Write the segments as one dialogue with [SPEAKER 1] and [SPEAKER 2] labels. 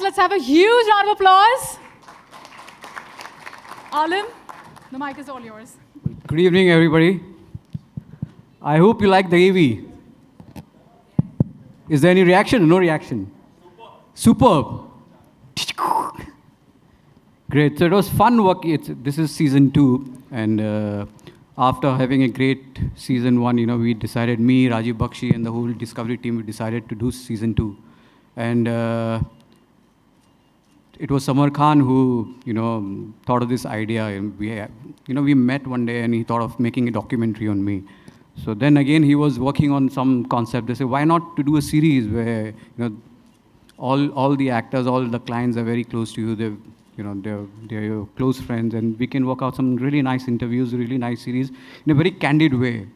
[SPEAKER 1] Let's have a huge round of applause. Alim, the mic is all yours.
[SPEAKER 2] Good evening, everybody. I hope you like the AV. Is there any reaction? No reaction. Superb. Great. So it was fun work. This is season 2, and after having a great season 1, we decided, me, Rajiv Bakshi, and the whole Discovery team, we decided to do season 2, and it was Samar Khan who, thought of this idea. And we met one day, and he thought of making a documentary on me. So then again, he was working on some concept. They said, why not to do a series where, all the actors, all the clients are very close to you. They're your close friends, and we can work out some really nice interviews, really nice series in a very candid way.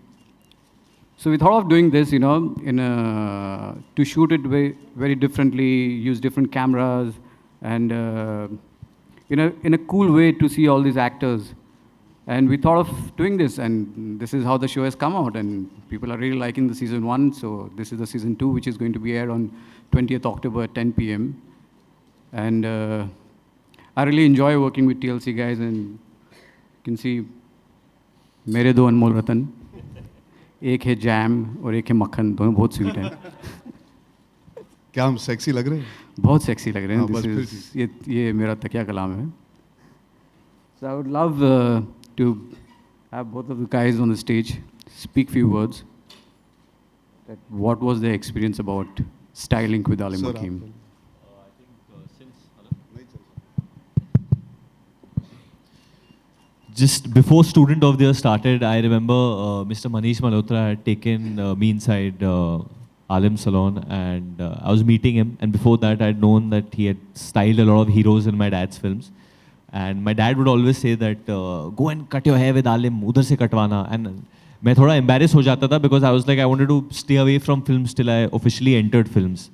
[SPEAKER 2] So we thought of doing this, to shoot it very, very differently, use different cameras, and in a cool way to see all these actors. And we thought of doing this, and this is how the show has come out, and people are really liking the season 1. So this is the season 2, which is going to be aired on 20th October at 10 p.m. And I really enjoy working with TLC guys, and you can see मेरे दो अनमोल रतन, एक है jam और एक है मक्खन, दोनों बहुत स्वीट हैं.
[SPEAKER 3] क्या हम सेक्सी लग रहे हैं?
[SPEAKER 2] बहुत सेक्सी लग रहे हैं. ये मेरा तकिया कलाम है. So I would love to have both of the guys on the stage speak few words. That what was their experience about styling with Alim Hakim?
[SPEAKER 4] Just before Student of the Year started, I remember Mr. Manish Malhotra had taken me inside Alim's salon, and I was meeting him. And before that, I had known that he had styled a lot of heroes in my dad's films. And my dad would always say that, go and cut your hair with Alim, udhar se katwana. And मैं थोड़ा embarrassed हो जाता था, because I was like, I wanted to stay away from films till I officially entered films.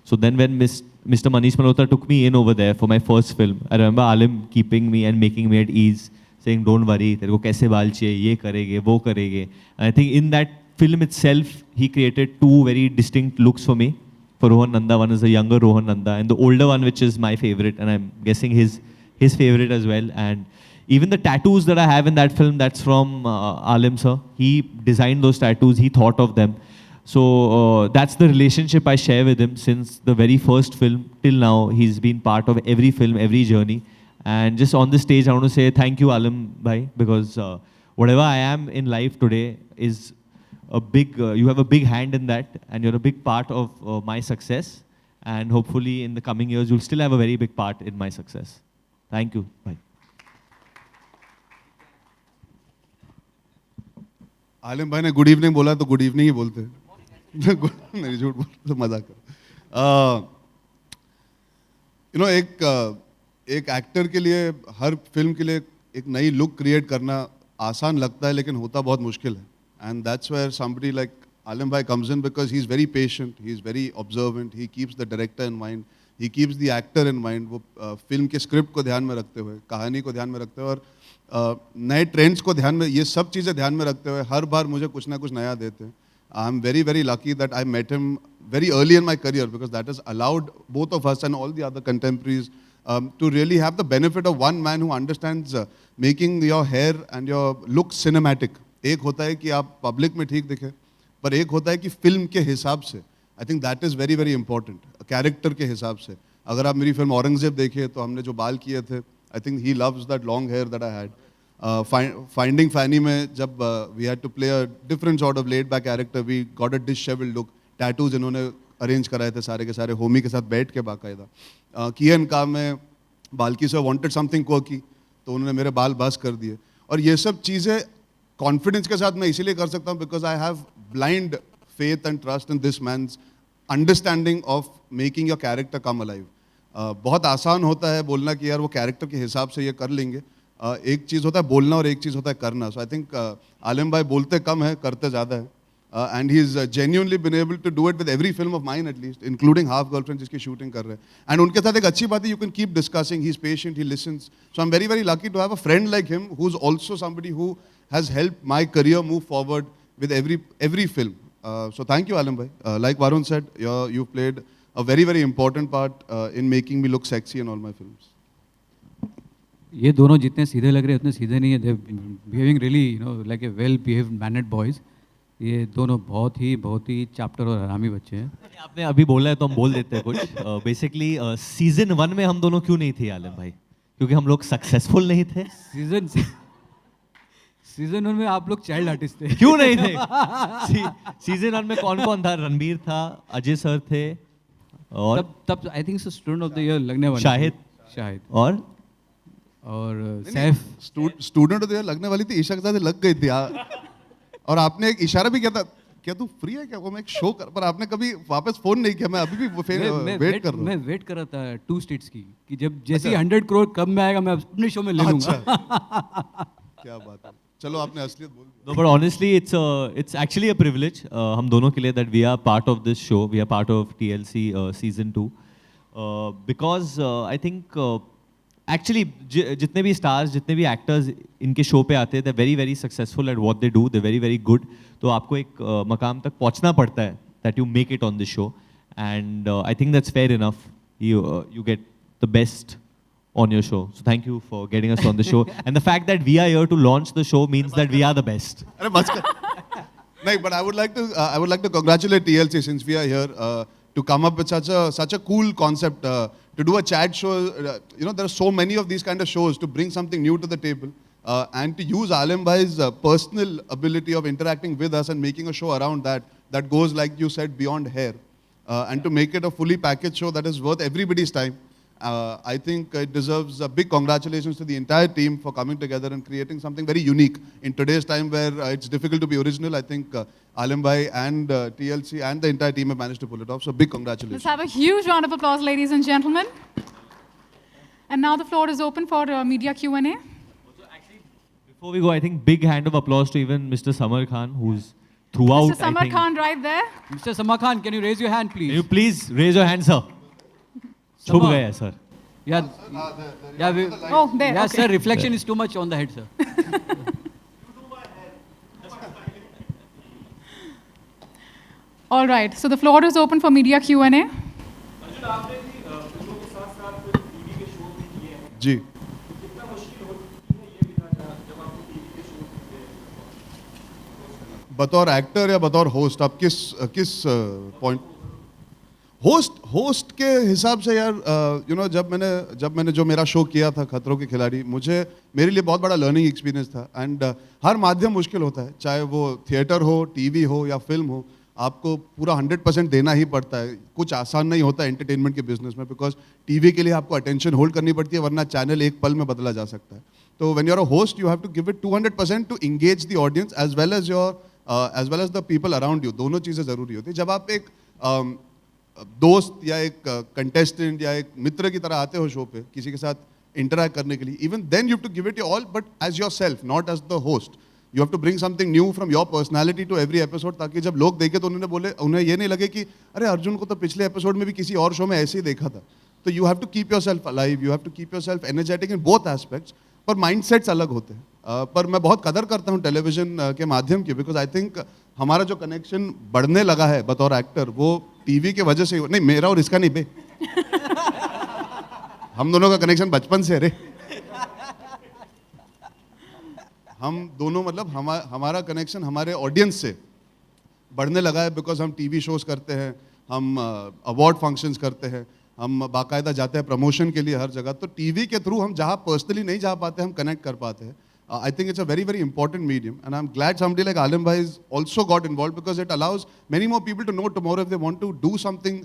[SPEAKER 4] So then when Mr. Manish Malhotra took me in over there for my first film, I remember Alim keeping me and making me at ease, saying, don't worry, तेरे को कैसे बाल चाहिए, ये करेंगे, वो करेंगे. And I think in that film itself, he created 2 very distinct looks for me. For Rohan Nanda, one is the younger Rohan Nanda, and the older one, which is my favorite, and I'm guessing his favorite as well. And even the tattoos that I have in that film, that's from Alim sir. He designed those tattoos, he thought of them. So that's the relationship I share with him since the very first film till now. He's been part of every film, every journey. And just on the stage, I want to say thank you, Alim bhai, because whatever I am in life today is a big, you have a big hand in that, and you're a big part of my success. And hopefully in the coming years, you'll still have a very big part in my success. Thank you, bhai.
[SPEAKER 3] आलिम भाई ने good evening बोला तो good evening he बोलते हैं. नहीं, झूठ बोल तो मजाक कर. एक एक्टर के लिए, हर फिल्म के लिए एक नई लुक क्रिएट करना आसान लगता है, लेकिन होता बहुत मुश्किल है. And that's where somebody like Alim bhai comes in, because he's very patient, he's very observant, he keeps the director in mind, he keeps the actor in mind. वो फिल्म के स्क्रिप्ट को ध्यान में रखते हुए, कहानी को ध्यान में रखते हुए, और नए ट्रेंड्स को ध्यान में, ये सब चीज़ें ध्यान में रखते हुए हर बार मुझे कुछ ना कुछ नया देते हैं. I am very very lucky that I met him very early in my career, because that has allowed both of us and all the other contemporaries to really have the benefit of one man who understands making your hair and your look cinematic. एक होता है कि आप public में ठीक दिखे, पर एक होता है कि फिल्म के हिसाब से. I think that is very very important, character के हिसाब से. अगर आप मेरी फिल्म औरंगजेब देखिए तो हमने जो बाल किए थे, I think he loves that long hair that I had. Finding Fanny में जब we had to play a different sort of laid back character, we got a dishevelled look. Tattoos इन्होंने अरेंज कराए थे सारे के सारे, होमी के साथ बैठ के बाकायदा. कियन का में बाल्की से वांटेड समथिंग क्वर्की, तो उन्होंने मेरे बाल बस कर दिए. और ये सब चीज़ें कॉन्फिडेंस के साथ मैं इसीलिए कर सकता हूँ, because I have blind faith and trust in this man's understanding of making your character come alive. बहुत आसान होता है बोलना कि यार वो कैरेक्टर के हिसाब से ये कर लेंगे. एक चीज़ होता है बोलना और एक चीज़ होता है करना. सो आई थिंक आलिम भाई बोलते कम है, करते ज़्यादा है. And he's genuinely been able to do it with every film of mine, at least, including Half Girlfriend, जिसकी shooting कर रहे हैं. And उनके साथ एक अच्छी बात है, you can keep discussing. He's patient, he listens. So I'm very, very lucky to have a friend like him, who's also somebody who has helped my career move forward with every film. So thank you, Alim bhai. Like Varun said, you've played a very, very important part in making me look sexy in all my films.
[SPEAKER 2] ये दोनों जितने सीधे लग रहे हैं उतने सीधे नहीं है. They're behaving really, you know, like a well-behaved mannered boys. ये दोनों बहुत ही चैप्टर और हरामी बच्चे हैं.
[SPEAKER 4] आपने अभी बोला है तो हम बोल देते हैं कुछ. बेसिकली सीजन 1 में हम दोनों क्यों नहीं थे आलम भाई? क्योंकि हम लोग सक्सेसफुल नहीं थे.
[SPEAKER 2] सीजन 1 में आप लोग चाइल्ड आर्टिस्ट थे.
[SPEAKER 4] क्यों नहीं थे? सीजन 1 में कौन कौन था? रणबीर था, अजय सर थे, और
[SPEAKER 2] तब I think student of the year लगने वाला. शाहिद और Saif.
[SPEAKER 3] Student of the year लगने वाली थी, ईशा के साथ लग गई थी. और आपने एक इशारा भी किया था, क्या तू फ्री है क्या, वो मैं एक शो कर, पर आपने कभी वापस फोन नहीं किया. मैं अभी भी वेट कर रहा हूँ.
[SPEAKER 2] मैं वेट कर रहा था 2 स्टेट्स की कि जब जैसे 100 करोड़ कब में आएगा मैं अपने शो में ले लूंगा.
[SPEAKER 3] क्या बात है. चलो आपने असलियत बोल दी.
[SPEAKER 4] No, but honestly, it's actually a privilege हम दोनों के लिए that we are part of this show. We are part of TLC season 2 because I think actually जितने भी stars, जितने भी actors इनके show पे आते हैं, they're very very successful at what they do. They're very very good. तो आपको एक मकाम तक पहुंचना पड़ता है that you make it on this show, and I think that's fair enough. You get the best on your show. So thank you for getting us on the show. And the fact that we are here to launch the show means that we are the best.
[SPEAKER 3] अरे बस कर. नहीं, but I would like to congratulate TLC since we are here to come up with such a cool concept to do a chat show. You know, there are so many of these kind of shows to bring something new to the table and to use Alim Bhai's personal ability of interacting with us and making a show around that goes, like you said, beyond hair and to make it a fully packaged show that is worth everybody's time. I think it deserves a big congratulations to the entire team for coming together and creating something very unique in today's time where it's difficult to be original. I think Alim Bhai and TLC and the entire team have managed to pull it off. So big congratulations.
[SPEAKER 1] Let's have a huge round of applause, ladies and gentlemen. And now the floor is open for media Q&A.
[SPEAKER 4] Before we go, I think big hand of applause to even Mr. Samar Khan, who's throughout.
[SPEAKER 1] Mr. Samar Khan right there.
[SPEAKER 2] Mr. Samar Khan, can you raise your hand, please?
[SPEAKER 4] Can you please raise your hand, sir? छुप गया sir.
[SPEAKER 2] Yeah.
[SPEAKER 1] Oh, there.
[SPEAKER 2] Yeah,
[SPEAKER 1] okay.
[SPEAKER 2] sir. Reflection is too much on the head, sir.
[SPEAKER 1] All right. So the floor is open for media Q&A.
[SPEAKER 3] जी. बतौर actor या बतौर host आप किस point? Host के हिसाब से यार यू नो जब मैंने जो मेरा शो किया था खतरों के खिलाड़ी, मेरे लिए बहुत बड़ा लर्निंग एक्सपीरियंस था. एंड हर माध्यम मुश्किल होता है, चाहे वो थिएटर हो, टीवी हो या फिल्म हो. आपको पूरा 100% देना ही पड़ता है. कुछ आसान नहीं होता एंटरटेनमेंट के बिजनेस में, बिकॉज टीवी के लिए आपको अटेंशन होल्ड करनी पड़ती है, वरना चैनल एक पल में बदला जा सकता है. तो when you are a host you have to give it 200% to engage the audience as well as the people around you. दोनों चीज़ें ज़रूरी होती है. जब आप एक दोस्त या एक कंटेस्टेंट या एक मित्र की तरह आते हो शो पे किसी के साथ इंटरैक्ट करने के लिए, even then you have to give it all, but as yourself, not as the host. You have to bring something new from your personality to every episode, ताकि जब लोग देखे तो उन्हें ये नहीं लगे कि अरे अर्जुन को तो पिछले एपिसोड में भी किसी और शो में ऐसे ही देखा था. तो you have to keep yourself alive, you have to keep yourself energetic in both aspects. पर माइंडसेट्स अलग होते हैं. पर मैं बहुत कदर करता हूँ टेलीविजन के माध्यम की, बिकॉज आई थिंक हमारा जो कनेक्शन बढ़ने लगा है बतौर एक्टर वो टीवी के वजह से नहीं, मेरा और इसका नहीं बे. हम दोनों का कनेक्शन बचपन से है रे. हम दोनों मतलब हमारा कनेक्शन हमारे ऑडियंस से बढ़ने लगा है, बिकॉज हम टीवी शोज करते हैं, हम अवार्ड फंक्शंस करते हैं, हम बाकायदा जाते हैं प्रमोशन के लिए हर जगह. तो टीवी के थ्रू हम जहाँ पर्सनली नहीं जा पाते हम कनेक्ट कर पाते हैं. I think it's a very, very important medium, and I'm glad somebody like Alim Bhai has also got involved, because it allows many more people to know tomorrow if they want to do something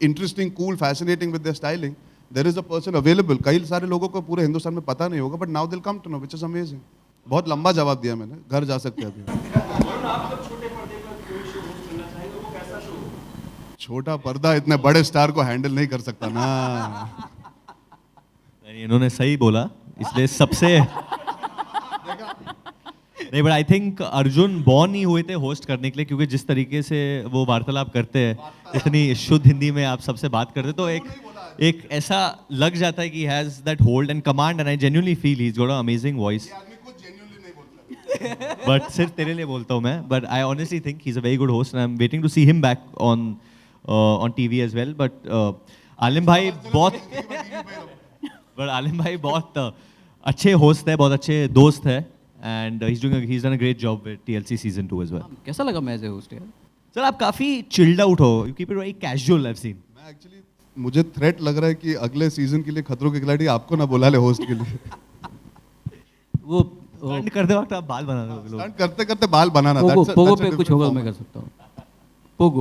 [SPEAKER 3] interesting, cool, fascinating with their styling. There is a person available. कई सारे लोगों को पूरे हिंदुस्तान में पता नहीं होगा, but now they'll come to know, which is amazing. बहुत लंबा जवाब दिया मैंने, घर जा सकते हैं अभी. छोटा पर्दा इतने बड़े स्टार को हैंडल नहीं कर सकता ना.
[SPEAKER 4] इन्होंने सही बोला, इसलिए सबसे नहीं, but I think Arjun born ही हुए थे होस्ट करने के लिए, क्योंकि जिस तरीके से वो वार्तालाप करते हैं, इतनी शुद्ध हिंदी में आप सबसे बात करते, तो एक ऐसा लग जाता है कि has that hold and command, and I genuinely feel he is got a amazing voice. But सिर्फ तेरे लिए बोलता हूँ मैं, but I honestly think he is a very good host, and I am waiting to see him back on on TV as well. But आलिम भाई बहुत but आलिम भाई बहुत अच्छे host है, बहुत अच्छे दोस्त है, and he's done a great job with TLC season 2 as well.
[SPEAKER 2] कैसा लगा मैं एज ए होस्ट यार?
[SPEAKER 4] सर आप काफी chilled out हो. You keep it very casual. I've seen.
[SPEAKER 3] मैं एक्चुअली मुझे थ्रेट लग रहा है कि अगले सीजन के लिए खतरों के खिलाड़ी आपको ना बुला ले होस्ट के लिए।
[SPEAKER 2] वो
[SPEAKER 4] Stunt करते वक्त आप बाल बना रहे हो लोग.
[SPEAKER 3] स्टंट करते करते बाल बनाना
[SPEAKER 2] Pogo
[SPEAKER 3] that's a-
[SPEAKER 2] Pogo
[SPEAKER 3] that's a
[SPEAKER 2] पे कुछ
[SPEAKER 3] different
[SPEAKER 2] होगा मैं कर
[SPEAKER 3] format.
[SPEAKER 2] सकता हूँ।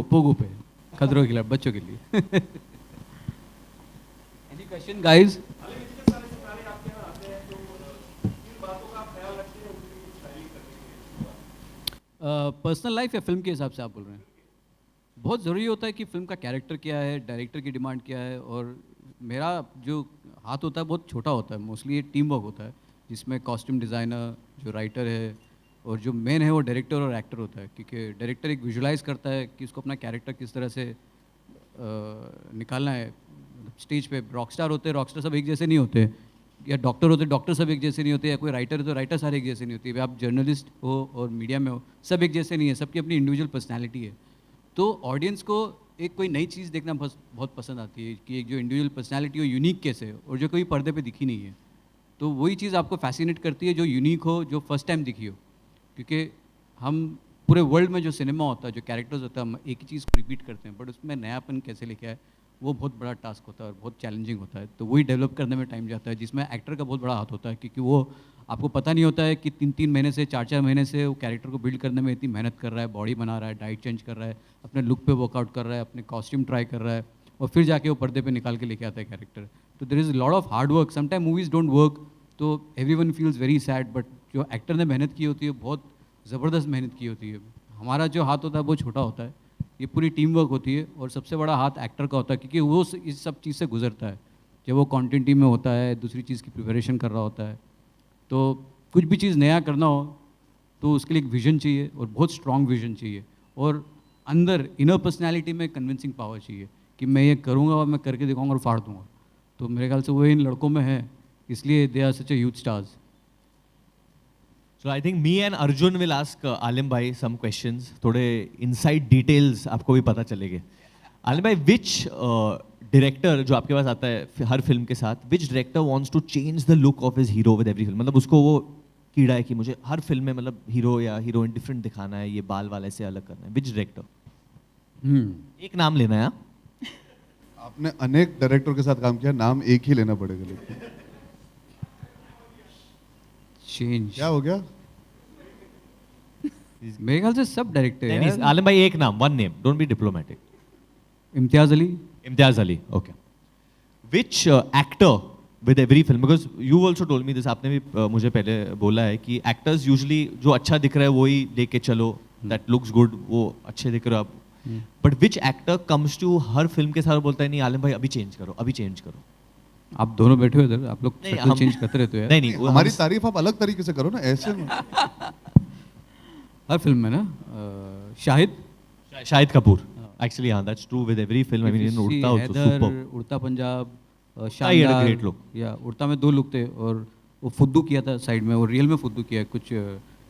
[SPEAKER 2] पोगो पे खतरों के खिलाफ बच्चों के लिए। Any question guys? Personal life या फिल्म के हिसाब से आप बोल रहे हैं? बहुत ज़रूरी होता है कि फिल्म का कैरेक्टर क्या है, डायरेक्टर की डिमांड क्या है, और मेरा जो हाथ होता है बहुत छोटा होता है, मोस्टली ये टीम वर्क होता है जिसमें कॉस्ट्यूम डिज़ाइनर, जो राइटर है, और जो मेन है वो डायरेक्टर और एक्टर होता है, क्योंकि डायरेक्टर एक विजुलाइज करता है कि उसको अपना कैरेक्टर किस तरह से निकालना है। स्टेज पे रॉकस्टार होते हैं, रॉकस्टार सब एक जैसे नहीं होते, या डॉक्टर होते, डॉक्टर सब एक जैसे नहीं होते, या कोई राइटर है तो राइटर सारे एक जैसे नहीं होते, आप जर्नलिस्ट हो और मीडिया में हो, सब एक जैसे नहीं है, सबकी अपनी इंडिविजुअल पर्सनैलिटी है। तो ऑडियंस को एक कोई नई चीज़ देखना बहुत पसंद आती है कि एक जो इंडिविजुअल पर्सनैलिटी हो, यूनिक कैसे है, और जो कोई पर्दे पे दिखी नहीं है, तो वही चीज़ आपको फैसिनेट करती है, जो यूनिक हो, जो फर्स्ट टाइम दिखी हो। क्योंकि हम पूरे वर्ल्ड में जो सिनेमा होता है, जो कैरेक्टर्स होता है, हम एक ही चीज़ को रिपीट करते हैं, बट उसमें नयापन कैसे लेके आए वो बहुत बड़ा टास्क होता है और बहुत चैलेंजिंग होता है। तो वही डेवलप करने में टाइम जाता है, जिसमें एक्टर का बहुत बड़ा हाथ होता है, क्योंकि वो आपको पता नहीं होता है कि 3-3 महीने से 4-4 महीने से वो कैरेक्टर को बिल्ड करने में इतनी मेहनत कर रहा है, बॉडी बना रहा है, डाइट चेंज कर रहा है, अपने लुक पे वर्कआउट कर रहा है, अपने कॉस्ट्यूम ट्राई कर रहा है, और फिर जाके वो पर्दे पे निकाल के लेके आता है कैरेक्टर। तो there is lot of hard work. Sometime movies don't work तो everyone feels very sad, but जो एक्टर ने मेहनत की होती है बहुत ज़बरदस्त मेहनत की होती है। हमारा जो हाथ होता है वो छोटा होता है, ये पूरी टीम वर्क होती है, और सबसे बड़ा हाथ एक्टर का होता है, क्योंकि वो इस सब चीज़ से गुजरता है। जब वो कंटेंट टीम में होता है, दूसरी चीज़ की प्रिपरेशन कर रहा होता है, तो कुछ भी चीज़ नया करना हो तो उसके लिए एक विजन चाहिए, और बहुत स्ट्रॉन्ग विजन चाहिए, और अंदर इनर पर्सनैलिटी में कन्विंसिंग पावर चाहिए कि मैं ये करूँगा और मैं करके दिखाऊंगा और फाड़ दूंगा। तो मेरे ख्याल से वो इन लड़कों में है, इसलिए they are such a huge stars.
[SPEAKER 4] So I think me and Arjun will ask Alim bhai some questions. थोड़े inside details आपको भी पता चलेंगे. Alim bhai, which director जो आपके पास आता है हर फिल्म के साथ, which director wants to change the look of his hero with every film? मतलब उसको वो कीड़ा है कि मुझे हर फिल्म में मतलब हीरो या हीरोइन डिफरेंट दिखाना है, ये बाल वाले से अलग करना है. Which director? एक नाम लेना है.
[SPEAKER 3] आपने अनेक डायरेक्टर के साथ काम किया, नाम एक ही लेना पड़ेगा। लेकिन
[SPEAKER 2] चेंज
[SPEAKER 3] क्या हो गया?
[SPEAKER 2] मेरे ख्याल से सब डायरेक्टर
[SPEAKER 4] नहीं,
[SPEAKER 2] है।
[SPEAKER 4] आलिम भाई एक नाम, one name. Don't be diplomatic.
[SPEAKER 2] Imtiaz Ali.
[SPEAKER 4] Imtiaz Ali. Okay. Which actor with every film? Because you also told me this. आपने भी मुझे पहले बोला है कि actors usually जो अच्छा दिख रहा है वही लेके चलो. That looks good. वो अच्छे दिख रहे हो आप. But which actor comes to her film के साथ बोलता है नहीं आलिम भाई अभी चेंज करो, अभी चेंज करो.
[SPEAKER 2] आप दोनों बैठे हो इधर, आप लोग
[SPEAKER 4] नहीं,
[SPEAKER 2] शक्ल
[SPEAKER 4] हम-
[SPEAKER 2] चेंज करते रहते हो यार।
[SPEAKER 4] नहीं नहीं वो
[SPEAKER 3] हमारी
[SPEAKER 4] हम-
[SPEAKER 3] तारीफ आप अलग तरीके से करो ना, ऐसे में।
[SPEAKER 2] हर फिल्म में ना Shahid,
[SPEAKER 4] Shahid Kapoor. Actually, yeah, that's true with every film. I mean, in उड़ता also
[SPEAKER 2] हैदर,
[SPEAKER 4] super.
[SPEAKER 2] उड़ता पंजाब,
[SPEAKER 4] he had a
[SPEAKER 2] शानदार,
[SPEAKER 4] great look.
[SPEAKER 2] या उड़ता में 2 लुक थे, और वो फुद्दू किया था साइड में, और रियल में फुद्दू किया है, कुछ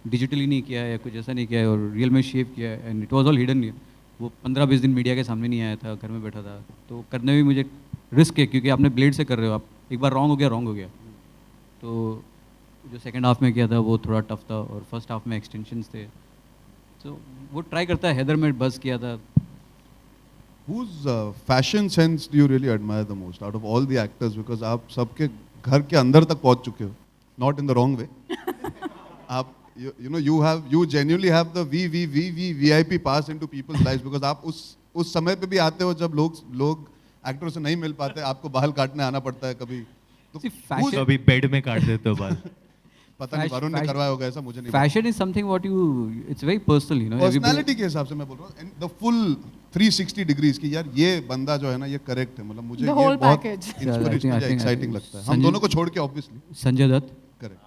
[SPEAKER 2] डिजिटली नहीं किया है या कुछ ऐसा नहीं किया है, और रियल में शेव किया है, and it was all hidden. वो 15-20 दिन मीडिया के सामने नहीं आया था, घर में बैठा था, तो करने में मुझे रिस्क है, क्योंकि आपने ब्लेड से कर रहे हो, आप एक बार रॉन्ग हो गया। तो जो सेकंड हाफ में किया था वो थोड़ा टफ था, और फर्स्ट हाफ में एक्सटेंशंस थे, तो वो ट्राई करता है। हैदर में बस किया था।
[SPEAKER 3] Whose fashion sense do you really admire the most out of all the actors? Because आप सबके घर के अंदर तक पहुंच चुके हो, not in the wrong way. आप you genuinely have the VIP pass into people's lives, because आप उस समय पे भी आते हो जब लोग एक्टरों से नहीं मिल पाते, आपको बाल काटने आना पड़ता है कभी। तो
[SPEAKER 2] See, fashion-
[SPEAKER 4] तो अभी बेड में काट देते हो बाल.
[SPEAKER 3] पता नहीं वरुण ने करवाया होगा ऐसा, मुझे नहीं
[SPEAKER 2] fashion is something what you, it's very personal, you know.
[SPEAKER 3] Personality के हिसाब से मैं बोल रहा हूँ, द फुल 360 डिग्रीज की, यार ये बंदा जो है ना ये करेक्ट है, मतलब मुझे
[SPEAKER 1] The
[SPEAKER 3] ये
[SPEAKER 1] whole
[SPEAKER 3] बहुत
[SPEAKER 1] package.
[SPEAKER 3] Inspirational
[SPEAKER 2] I think
[SPEAKER 3] exciting लगता है, हम
[SPEAKER 2] संजय-
[SPEAKER 3] दोनों को छोड़ के obviously.
[SPEAKER 2] Sanjay Dutt,
[SPEAKER 3] correct.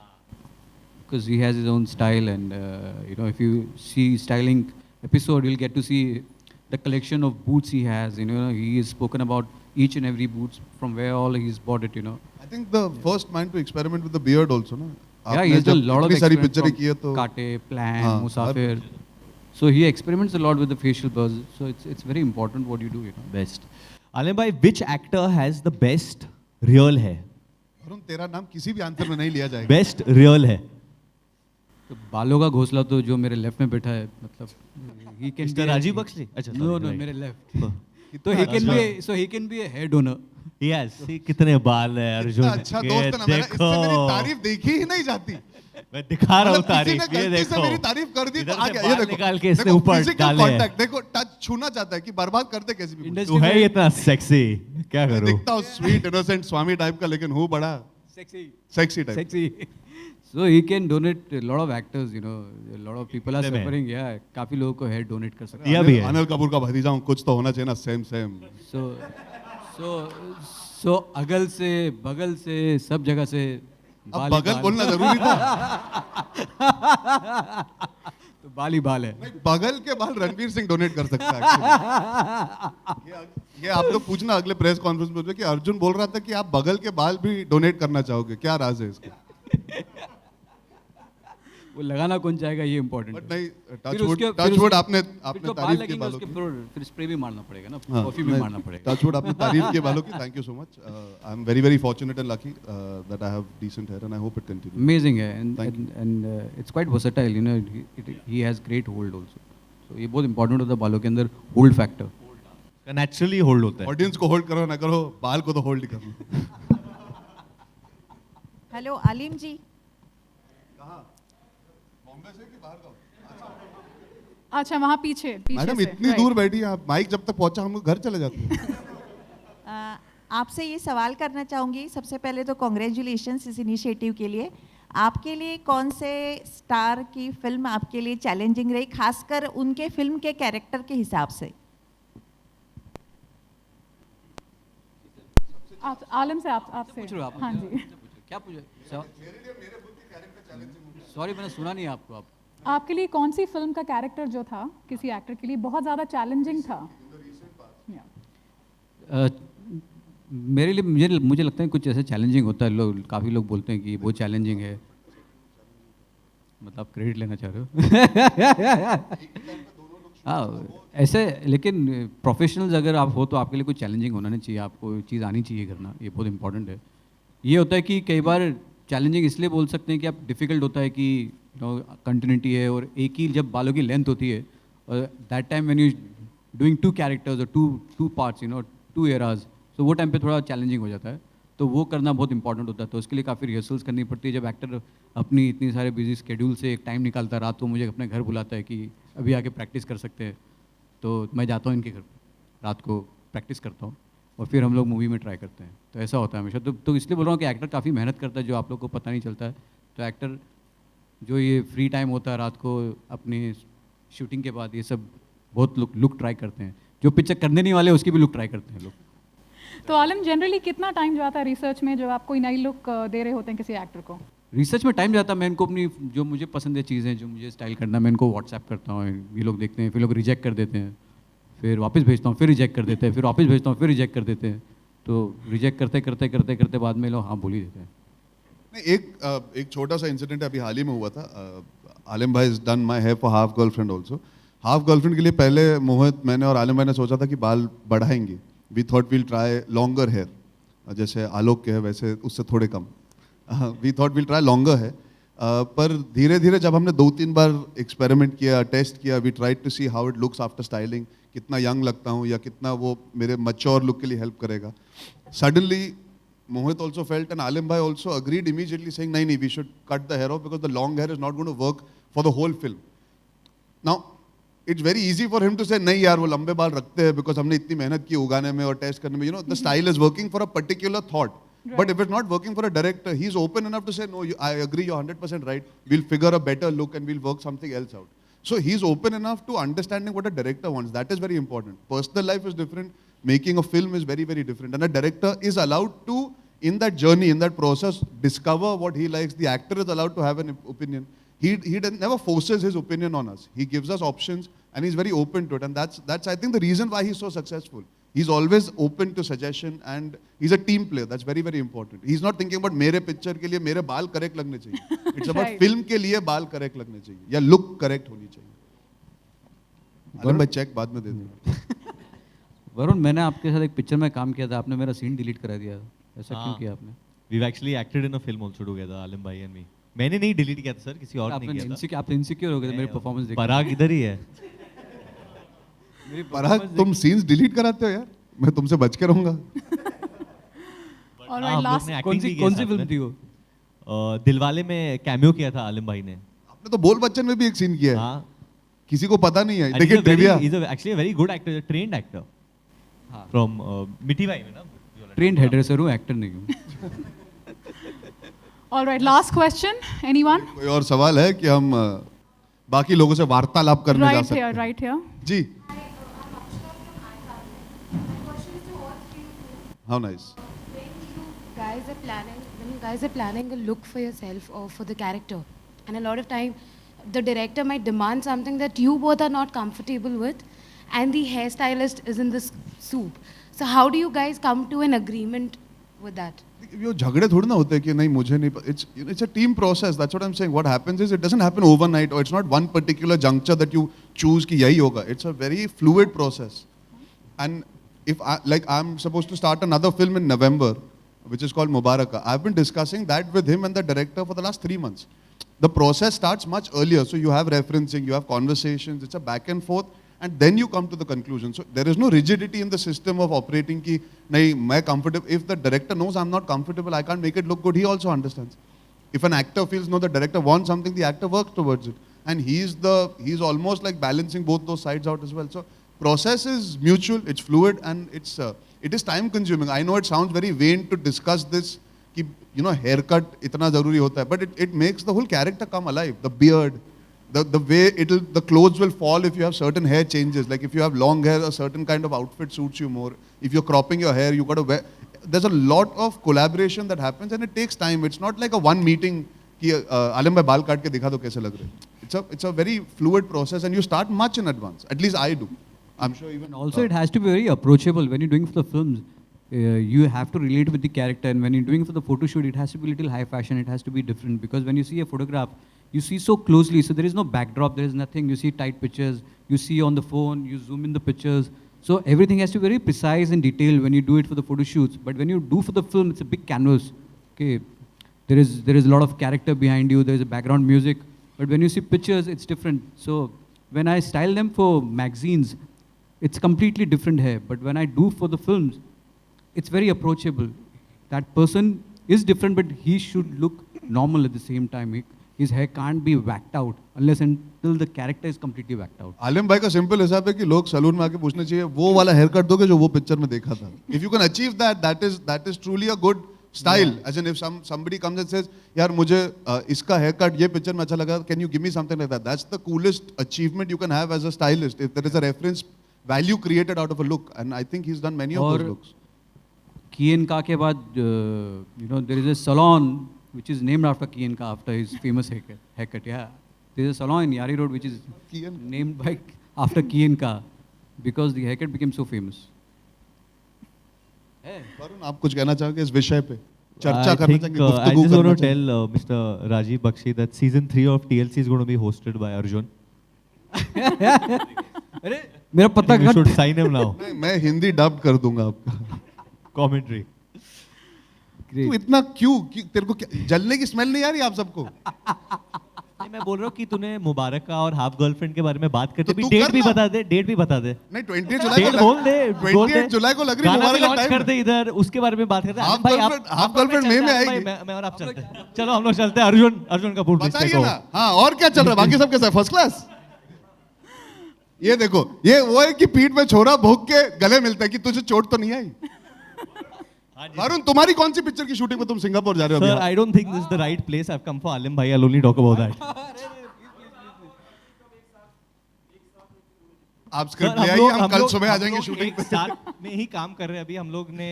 [SPEAKER 2] because he has his own style, and you know, if you see styling episode, you'll get to see the collection of boots he has. You know, he has spoken about each and every boots from where all he's bought it. You know,
[SPEAKER 3] I think the first man to experiment with the beard also, ना।
[SPEAKER 2] yeah,
[SPEAKER 3] आपने
[SPEAKER 2] he has done
[SPEAKER 3] जब
[SPEAKER 2] a lot of
[SPEAKER 3] इतनी सारी
[SPEAKER 2] experiments
[SPEAKER 3] पिक्चरें
[SPEAKER 2] from
[SPEAKER 3] की है तो
[SPEAKER 2] काटे, plan,
[SPEAKER 3] हाँ,
[SPEAKER 2] मुसाफिर, So he experiments a lot with the facial buzz. So it's very important what you do, you know.
[SPEAKER 4] Best. Alim bhai, which actor has the best real hair?
[SPEAKER 3] Varun, तेरा नाम किसी भी आंसर में नहीं लिया जाएगा.
[SPEAKER 4] Best real hair.
[SPEAKER 2] तो बालों का घोंसला तो जो मेरे लेफ्ट में बैठा है, मतलब he can
[SPEAKER 4] Mr.
[SPEAKER 2] be
[SPEAKER 4] Rajiv Bakshi? अच्छा,
[SPEAKER 2] No,
[SPEAKER 4] sorry,
[SPEAKER 2] no,
[SPEAKER 4] right.
[SPEAKER 2] मेरे लेफ्ट. तो he can be a hair donor.
[SPEAKER 4] Yes, see, कितने बाल है अर्जुन
[SPEAKER 3] इतना अच्छा
[SPEAKER 4] के,
[SPEAKER 3] दोस्त है ना मेरा, इससे मेरी
[SPEAKER 4] देखो
[SPEAKER 3] तारीफ देखी ही नहीं जाती.
[SPEAKER 4] मैं दिखा रहा हूँ
[SPEAKER 3] मतलब किसी ने
[SPEAKER 4] तारीफ, ये
[SPEAKER 3] गलती से
[SPEAKER 4] देखो
[SPEAKER 3] मेरी तारीफ कर दी तो
[SPEAKER 4] इधर
[SPEAKER 3] आ
[SPEAKER 4] से
[SPEAKER 3] गया.
[SPEAKER 4] बाल
[SPEAKER 3] ये देखो,
[SPEAKER 4] निकाल के इससे
[SPEAKER 3] देखो,
[SPEAKER 4] ऊपर
[SPEAKER 3] physical
[SPEAKER 4] डाले हैं.
[SPEAKER 3] contact, देखो टच छूना चाहता है कि बर्बाद कर दे कैसे भी. मुझे.
[SPEAKER 4] तू है ही इतना सेक्सी, क्या
[SPEAKER 3] मैं
[SPEAKER 4] करूँ?
[SPEAKER 3] दिखता हूँ स्वीट इनोसेंट स्वामी टाइप का, लेकिन हूँ बड़ा sexy type.
[SPEAKER 2] Sexy. So he can donate a lot of actors, you know. A lot of people are
[SPEAKER 4] कितने में?
[SPEAKER 2] suffering. Yeah, काफी लोगों को hair donate कर सकते हैं.
[SPEAKER 4] दिया भी है.
[SPEAKER 3] अनिल कपूर का भतीजा हूँ, कुछ तो होना चाहिए ना. सेम.
[SPEAKER 2] So अगल से बगल से सब जगह से
[SPEAKER 3] अब
[SPEAKER 2] बाल ही
[SPEAKER 3] बगल
[SPEAKER 2] बाल।
[SPEAKER 3] बोलना जरूरी था.
[SPEAKER 2] तो बाल ही बाल है.
[SPEAKER 3] नहीं, बगल के बाल रणवीर सिंह डोनेट कर सकता है actually. ये आप लोग पूछना अगले प्रेस कॉन्फ्रेंस में कि अर्जुन बोल रहा था कि आप बगल के बाल भी डोनेट करना चाहोगे, क्या राज है इसका.
[SPEAKER 2] वो लगाना कौन चाहेगा, ये इम्पोर्टेंट
[SPEAKER 3] बट
[SPEAKER 2] है.
[SPEAKER 3] नहीं,
[SPEAKER 2] फिर उसके-
[SPEAKER 3] टच वुड आपने
[SPEAKER 2] फिर तो बाल
[SPEAKER 3] तारीफ की
[SPEAKER 2] लगेंगे
[SPEAKER 3] बालों
[SPEAKER 2] उसके
[SPEAKER 3] की.
[SPEAKER 2] फिर स्प्रे भी मारना पड़ेगा ना,
[SPEAKER 3] हाँ,
[SPEAKER 2] कॉफी भी
[SPEAKER 3] नहीं,
[SPEAKER 2] मारना पड़ेगा.
[SPEAKER 3] टच वुड आपने तारीफ की बालों की. Thank you so much. I am very fortunate and lucky that I have decent hair and I hope it continue.
[SPEAKER 2] Amazing है,
[SPEAKER 3] Thank
[SPEAKER 2] and it's quite versatile, you know. He has great hold also. So ये बहुत important होता है बालों के अंदर, hold factor.
[SPEAKER 4] Naturally hold होता है.
[SPEAKER 3] ऑडियंस को होल्ड करो ना करो, बाल को तो होल्ड ही करना.
[SPEAKER 5] हेलो आलिम जी.
[SPEAKER 3] बॉम्बे से कि बाहर का?
[SPEAKER 1] अच्छा, वहाँ पीछे
[SPEAKER 3] मैडम
[SPEAKER 1] से,
[SPEAKER 3] इतनी
[SPEAKER 1] right.
[SPEAKER 3] दूर बैठी हैं आप, माइक जब तक पहुंचा हम लोग घर चले जाते हैं.
[SPEAKER 5] आपसे ये सवाल करना चाहूँगी. सबसे पहले तो कॉन्ग्रेचुलेशंस इस इनिशिएटिव के लिए. आपके लिए कौन से स्टार की फिल्म आपके लिए चैलेंजिंग रही, खासकर उनके फिल्म के कैरेक्टर के हिसाब से?
[SPEAKER 1] आप आलम से आपसे.
[SPEAKER 2] पूछ रहे हो आप?
[SPEAKER 1] हाँ जी.
[SPEAKER 2] क्या पूछे? सॉरी मैंने सुना नहीं आपको. आप
[SPEAKER 1] आपके लिए कौन सी फिल्म का कैरेक्टर जो था किसी एक्टर के लिए बहुत ज़्यादा चैलेंजिंग था? Yeah.
[SPEAKER 2] मेरे लिए मुझे लगता है कुछ ऐसे चैलेंजिंग होता है. लोग काफ़ी लोग बोलते हैं कि वो चैलेंजिंग है. मतलब आप क्रेडिट लेना चाह रहे हो? हाँ ऐसे, लेकिन प्रोफेशनल्स अगर आप हो तो आपके लिए कुछ चैलेंजिंग होना नहीं चाहिए. आपको चीज़ आनी चाहिए करना, ये बहुत इंपॉर्टेंट है. ये होता है कि कई बार चैलेंजिंग इसलिए बोल सकते हैं कि आप डिफ़िकल्ट होता है कि कंटिन्यूटी है और एक ही जब बालों की लेंथ होती है, और that time when you doing two characters और टू पार्ट्स, टू एराज, तो वो टाइम पे थोड़ा चैलेंजिंग हो जाता है. तो वो करना बहुत इंपॉर्टेंट होता है. तो उसके लिए काफ़ी रिहर्सल्स करनी पड़ती है. जब एक्टर अपनी इतनी सारे बिजी स्केड्यूल से एक टाइम निकालता है, रात को मुझे अपने घर बुलाता है कि अभी आके प्रैक्टिस कर सकते हैं, तो मैं जाता हूँ इनके घर, रात को प्रैक्टिस करता हूँ और फिर हम लोग मूवी में ट्राई करते हैं. तो ऐसा होता है हमेशा. तो इसलिए बोल रहा हूँ कि एक्टर काफ़ी मेहनत करता है जो आप लोग को पता नहीं चलता है. तो एक्टर जो ये फ्री टाइम होता है रात को अपनी शूटिंग के बाद, ये सब बहुत लुक ट्राई करते हैं. जो पिक्चर करने नहीं वाले उसकी भी लुक ट्राई करते हैं लोग.
[SPEAKER 1] तो आलम जनरली कितना टाइम जाता है रिसर्च में जब आप कोई नई लुक दे रहे होते हैं किसी एक्टर को?
[SPEAKER 2] रिसर्च में टाइम जाता है. मैं इनको अपनी जो मुझे पसंद है चीज़ें, जो मुझे स्टाइल करना, मैं इनको व्हाट्सएप करता हूँ. ये लोग देखते हैं, फिर लोग रिजेक्ट कर देते हैं, फिर वापस भेजता हूँ, फिर रिजेक्ट कर देते हैं, फिर वापस भेजता हूँ, फिर रिजेक्ट कर देते हैं. तो रिजेक्ट करते करते करते करते बाद में लोग हाँ बोल ही देते हैं.
[SPEAKER 3] नहीं, एक छोटा सा इंसिडेंट अभी हाल ही में हुआ था. आलिम भाई is done my here for half girlfriend also. Half girlfriend के लिए पहले मोहित, मैंने और आलिम भाई ने सोचा था कि बाल बढ़ाएंगे. We thought we'll try longer hair, जैसे आलोक के है वैसे उससे थोड़े कम. We thought we'll try longer hair. पर धीरे धीरे जब हमने 2-3 बार एक्सपेरिमेंट किया, टेस्ट किया, we tried to see how it looks after styling, कितना यंग लगता हूँ या कितना वो मेरे मैच्योर लुक के लिए हेल्प करेगा. Suddenly Mohit also felt and Alim bhai also agreed immediately saying, nahi, we should cut the hair off because the long hair is not going to work for the whole film. Now, it's very easy for him to say, nahi yaar, wo lambe baal rakhte hai because humne itni mehnat ki ugane mein aur test karne mein. The style is working for a particular thought. Right. But if it's not working for a director, he's open enough to say, no, I agree, you're 100% right. We'll figure a better look and we'll work something else out. So he's open enough to understanding what a director wants. That is very important. Personal life is different. Making a film is very, very different. And a director is allowed to, in that journey, in that process, discover what he likes. The actor is allowed to have an opinion. He never forces his opinion on us. He gives us options and he's very open to it. And that's I think the reason why he's so successful. He's always open to suggestion and he's a team player. That's very, very important. He's not thinking about mere picture के लिए मेरे बाल correct लगने चाहिए. It's about
[SPEAKER 1] Right.
[SPEAKER 3] film के लिए बाल correct लगने चाहिए या look correct होनी चाहिए. आलम भाई चेक बाद में दे दो।
[SPEAKER 2] वरुण, मैंने आपके साथ एक पिक्चर में काम किया था, आपने मेरा सीन डिलीट करा दिया, ऐसा क्यों
[SPEAKER 4] हाँ।
[SPEAKER 2] किया आपने?
[SPEAKER 4] We've actually acted in a film also together, Alim bhai and me. मैंने नहीं डिलीट किया था सर, किसी और ने किया था।
[SPEAKER 2] आप इनसिक्योर हो गए थे मेरे परफॉर्मेंस देख के।
[SPEAKER 4] पराग इधर ही है।
[SPEAKER 3] पराग, तुम सीन्स डिलीट कराते हो यार, मैं तुमसे बच के रहूंगा।
[SPEAKER 1] All
[SPEAKER 4] हाँ,
[SPEAKER 1] right,
[SPEAKER 4] हम लोग
[SPEAKER 1] last.
[SPEAKER 4] ने acting भी किया
[SPEAKER 2] कौन सी
[SPEAKER 4] साथ
[SPEAKER 2] फिल्म
[SPEAKER 4] में।
[SPEAKER 2] थी वो?
[SPEAKER 4] दिलवाले में कैमियो किया था आलिम भाई ने।
[SPEAKER 3] आपने तो बोल बच्चन में भी एक सीन किया है,
[SPEAKER 4] हाँ।
[SPEAKER 3] किसी को पता नहीं है।
[SPEAKER 4] And
[SPEAKER 3] देखिए trivia,
[SPEAKER 4] he's actually a very good actor, a trained actor.
[SPEAKER 2] हाँ।
[SPEAKER 4] From मिठी भाई में ना।
[SPEAKER 2] ट्रेंड हेडरेसर हूँ, एक्टर नहीं हूँ।
[SPEAKER 1] All right, last question. Anyone?
[SPEAKER 3] कोई और सवाल है कि हम बाकी लोगों से वार्तालाप करने जा
[SPEAKER 1] Right
[SPEAKER 3] सकते
[SPEAKER 1] here,
[SPEAKER 3] हैं?
[SPEAKER 1] right here.
[SPEAKER 3] जी, how nice.
[SPEAKER 6] When you guys are planning a look for yourself or for the character, and a lot of time the director might demand something that you both are not comfortable with, and the hairstylist is in this soup. So how do you guys come to an agreement with that?
[SPEAKER 3] ये झगड़े थोड़ी ना होते हैं कि नहीं मुझे नहीं, it's a team process. That's what I'm saying. What happens is it doesn't happen overnight, or it's not one particular juncture that you choose कि यही होगा. It's a very fluid process. And if I'm supposed to start another film in November, which is called Mubaraka. I've been discussing that with him and the director for the last 3 months. The process starts much earlier, so you have referencing, you have conversations, it's a back and forth, and then you come to the conclusion. So there is no rigidity in the system of operating ki, nahi, main comfortable. If the director knows I'm not comfortable, I can't make it look good, he also understands. If an actor feels, no, the director wants something, the actor works towards it. And he's almost like balancing both those sides out as well. So process is mutual, it's fluid, and it is time consuming. I know it sounds very vain to discuss this, कि haircut इतना जरूरी होता है, but it makes the whole character come alive. The beard, the way the clothes will fall if you have certain hair changes. Like if you have long hair, a certain kind of outfit suits you more. If you're cropping your hair, you got to wear. There's a lot of collaboration that happens, and it takes time. It's not like a one meeting कि आलम भाई बाल काट के दिखा दो कैसे लग रहे हैं. It's a very fluid process, and you start much in advance. At least I do. I'm sure even
[SPEAKER 2] And also, it has to be very approachable when you're doing for the films. You have to relate with the character, and when you're doing for the photo shoot, it has to be a little high fashion. It has to be different because when you see a photograph, you see so closely. So there is no backdrop. There is nothing. You see tight pictures. You see on the phone. You zoom in the pictures. So everything has to be very precise and detailed when you do it for the photo shoots. But when you do for the film, it's a big canvas. Okay, there is a lot of character behind you. There is a background music. But when you see pictures, it's different. So when I style them for magazines, it's completely different hair. But when I do for the films, it's very approachable. That person is different, but he should look normal at the same time. His hair can't be whacked out unless until the character is completely whacked out.
[SPEAKER 3] आलिम भाई का simple हिसाब है कि लोग salon में आके पूछना चाहिए वो वाला हेयर कट दोगे जो वो पिक्चर में देखा था. If you can achieve that, that is truly a good style. As in if somebody comes and says, यार मुझे इसका हेयर कट ये पिक्चर में अच्छा लगा, can you give me something like that? That's the coolest achievement you can have as a stylist. If there is a reference value created out of a look, and I think he's done many of those looks.
[SPEAKER 2] Kian Ka ke baad, there is a salon which is named after Kian Ka, after his famous haircut. Yeah, there is a salon in Yari Road which is named by after Kian Ka because the haircut became so famous.
[SPEAKER 3] Varun, आप कुछ कहना चाहोगे इस विषय पे? चर्चा
[SPEAKER 4] I
[SPEAKER 3] करना
[SPEAKER 4] think,
[SPEAKER 3] चाहेंगे,
[SPEAKER 4] I
[SPEAKER 3] गुफ्तगू
[SPEAKER 4] just want
[SPEAKER 3] करना
[SPEAKER 4] to
[SPEAKER 3] चाहेंगे.
[SPEAKER 4] tell Mr. Rajiv Bakshi that season 3 of TLC is going to be hosted by Arjun.
[SPEAKER 2] मेरा पता
[SPEAKER 4] You should
[SPEAKER 2] cut
[SPEAKER 4] sign him now.
[SPEAKER 3] नहीं, मैं हिंदी डब कर दूंगा आपका.
[SPEAKER 4] Commentary.
[SPEAKER 3] तू इतना क्यों तेरे को जलने की स्मेल नहीं आ रही आप सबको?
[SPEAKER 4] नहीं, मैं बोल रहा हूँ कि तूने मुबारक का और हाफ गर्लफ्रेंड के बारे में बात करते
[SPEAKER 3] तो
[SPEAKER 4] भी
[SPEAKER 3] तू
[SPEAKER 4] डेट
[SPEAKER 3] कर
[SPEAKER 4] भी
[SPEAKER 3] ना.
[SPEAKER 4] बता दे, डेट भी बता दे.
[SPEAKER 3] नहीं 28 जुलाई
[SPEAKER 4] डेट
[SPEAKER 3] को
[SPEAKER 4] बोल दे, बोल दे.
[SPEAKER 3] 28 जुलाई को लग रही
[SPEAKER 4] गाना भी
[SPEAKER 3] मुबारक का
[SPEAKER 4] launch
[SPEAKER 3] टाइम.
[SPEAKER 4] कर दे इधर, उसके बारे में बात करते हैं.
[SPEAKER 3] हाफ
[SPEAKER 4] आनंद भाई,
[SPEAKER 3] गर्लफ्रेंड-
[SPEAKER 4] आप-
[SPEAKER 3] हाफ
[SPEAKER 4] आप लोग
[SPEAKER 3] गर्लफ्रेंड
[SPEAKER 4] चलते
[SPEAKER 3] में
[SPEAKER 4] हैं,
[SPEAKER 3] आएगी.
[SPEAKER 4] मैं और आप चलते हैं. चलो हम लोग चलते हैं. अर्जुन कपूर
[SPEAKER 3] बताइए ना. हाँ, और क्या चल रहा है? बाकी सब कैसा है? First class. ये देखो, ये वो है कि पीठ में छोरा भोग के गले मिलता है कि तुझे चोट तो नहीं आई. वरुण, तुम्हारी कौन सी पिक्चर की शूटिंग में तुम सिंगापुर जा रहे हो
[SPEAKER 4] Sir,
[SPEAKER 3] अभी?
[SPEAKER 4] I don't think this is the right place. I've come for Alim bhai. I'll only talk about that.
[SPEAKER 3] आप
[SPEAKER 4] Sir,
[SPEAKER 3] स्क्रिप्ट ले आइए, हम कल सुबह आ जाएंगे शूटिंग
[SPEAKER 4] एक
[SPEAKER 3] पे.
[SPEAKER 4] साथ में ही काम कर रहे हैं. अभी हम लोग ने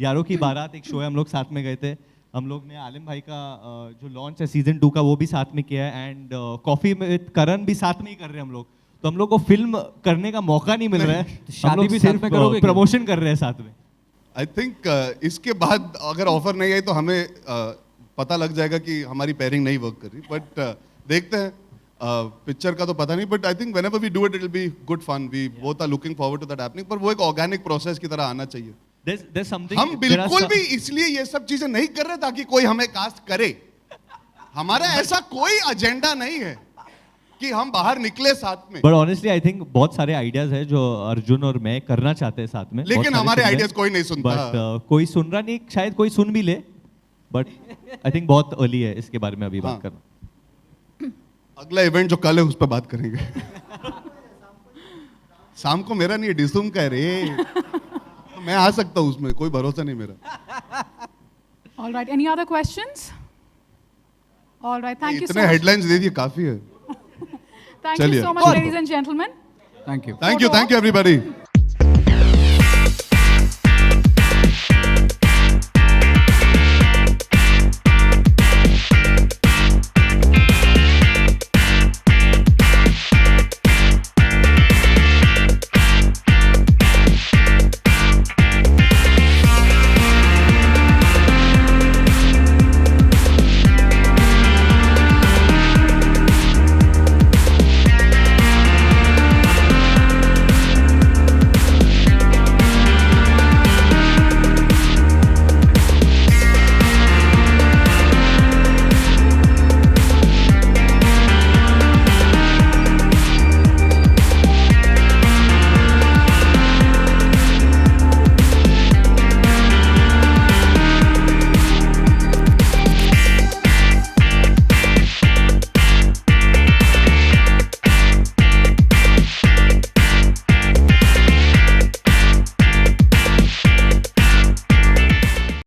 [SPEAKER 4] यारों की बारात एक शो है, हम लोग साथ में गए थे. हम लोग ने आलिम भाई का जो लॉन्च है सीजन 2 का वो भी साथ में किया है, एंड कॉफी में करण भी साथ में ही कर रहे हैं हम लोग. तो हम लोग को फिल्म करने का मौका नहीं मिल रहा है.
[SPEAKER 2] शादी भी साथ में करोगे क्या?
[SPEAKER 4] प्रमोशन कर रहे हैं साथ में.
[SPEAKER 3] आई थिंक इसके बाद अगर ऑफर नहीं आई तो हमें पता लग जाएगा कि हमारी पेयरिंग नहीं वर्क कर रही. बट देखते हैं. पिक्चर का तो पता नहीं, but I think whenever we do it will be good fun. We both are looking forward to that happening, पर वो एक ऑर्गेनिक प्रोसेस की तरह आना चाहिए.
[SPEAKER 4] There's something.
[SPEAKER 3] हम बिल्कुल भी इसलिए ये सब चीजें नहीं कर रहे ताकि कोई हमें कास्ट करे. हमारा ऐसा कोई एजेंडा नहीं है कि हम बाहर निकले साथ में.
[SPEAKER 4] But honestly, I think बहुत सारे आइडियाज हैं जो अर्जुन और मैं करना चाहते हैं साथ में.
[SPEAKER 3] लेकिन हमारे आइडियाज कोई नहीं सुनता.
[SPEAKER 4] But कोई सुन रहा नहीं, शायद कोई सुन भी ले. But I think बहुत अर्ली है इसके बारे में अभी बात करना.
[SPEAKER 3] अगला इवेंट जो कल है उस पर बात करेंगे. शाम को मेरा नहीं है, डिसुम का है रे. मैं आ सकता हूँ उसमें, कोई भरोसा नहीं मेरा.
[SPEAKER 1] All right. Any other questions? All right. Thank you so
[SPEAKER 3] इतने
[SPEAKER 1] much.
[SPEAKER 3] हेडलाइंस दे दिए, काफी है.
[SPEAKER 1] Thank you
[SPEAKER 3] चलिए.
[SPEAKER 1] so much, ladies and gentlemen.
[SPEAKER 2] Thank you.
[SPEAKER 3] Thank you everybody.